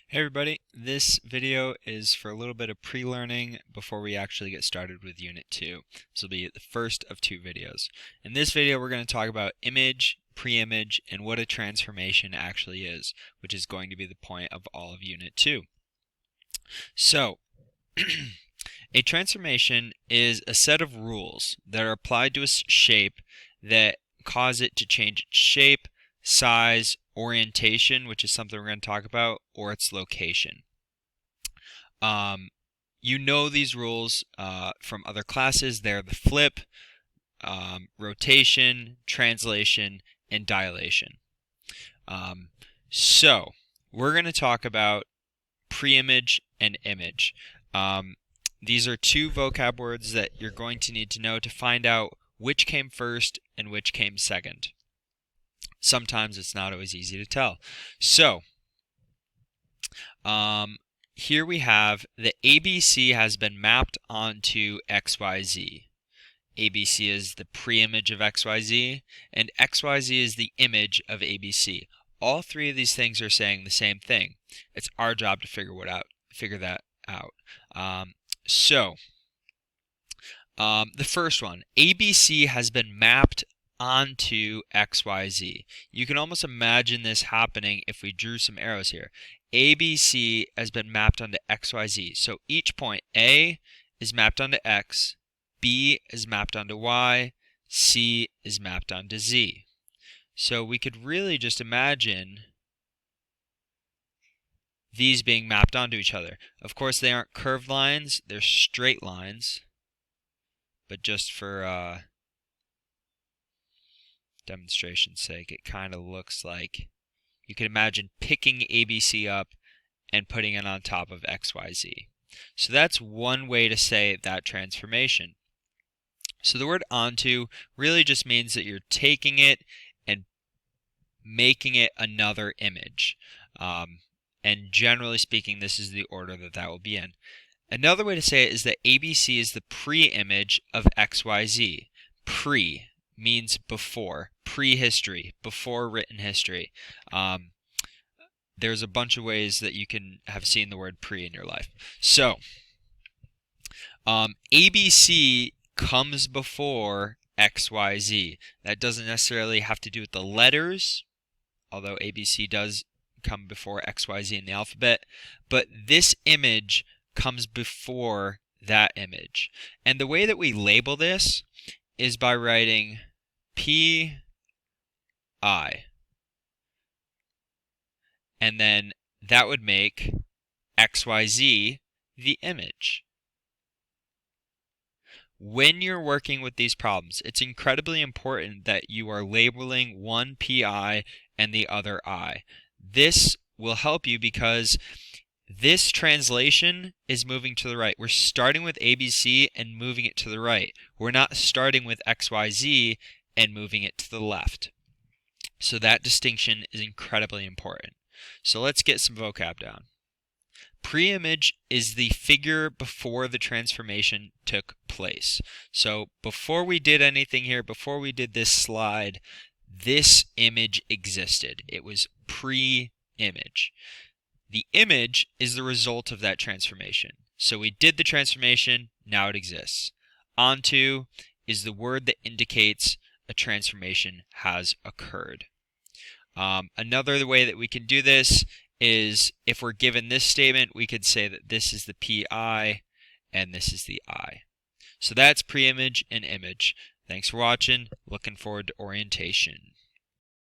Hey everybody, this video is for a little bit of pre-learning before we actually get started with Unit 2. This will be the first of two videos. In this video we're going to talk about image, pre-image, and what a transformation actually is, which is going to be the point of all of Unit 2. So, a transformation is a set of rules that are applied to a shape that cause it to change its shape, size, orientation, which is something we're going to talk about, or its location. You know these rules from other classes. They're the flip, rotation, translation, and dilation. So we're going to talk about pre-image and image. These are two vocab words that you're going to need to know to find out which came first and which came second. Sometimes it's not always easy to tell. So, here we have the ABC has been mapped onto XYZ. ABC is the pre-image of XYZ, and XYZ is the image of ABC. All three of these things are saying the same thing. It's our job to figure that out. The first one, ABC has been mapped onto XYZ. You can almost imagine this happening if we drew some arrows here. ABC has been mapped onto XYZ. So each point, A is mapped onto X, B is mapped onto Y, C is mapped onto Z. So we could really just imagine these being mapped onto each other. Of course, they aren't curved lines, they're straight lines. But just for demonstration's sake, it kind of looks like you can imagine picking ABC up and putting it on top of XYZ. So that's one way to say that transformation. So the word onto really just means that you're taking it and making it another image. And generally speaking, this is the order that will be in. Another way to say it is that ABC is the pre-image of XYZ. Pre means before, prehistory, before written history. There's a bunch of ways that you can have seen the word pre in your life. So, ABC comes before XYZ. That doesn't necessarily have to do with the letters, although ABC does come before XYZ in the alphabet, but this image comes before that image. And the way that we label this is by writing PI. And then that would make XYZ the image. When you're working with these problems, it's incredibly important that you are labeling one PI and the other I. This will help you because this translation is moving to the right. We're starting with ABC and moving it to the right. We're not starting with XYZ and moving it to the left. So that distinction is incredibly important. So let's get some vocab down. Pre-image is the figure before the transformation took place. So before we did anything here, before we did this slide, this image existed. It was pre-image. The image is the result of that transformation. So we did the transformation, now it exists. Onto is the word that indicates a transformation has occurred. Another way that we can do this is if we're given this statement, we could say that this is the PI and this is the I. So that's pre-image and image. Thanks for watching. Looking forward to orientation.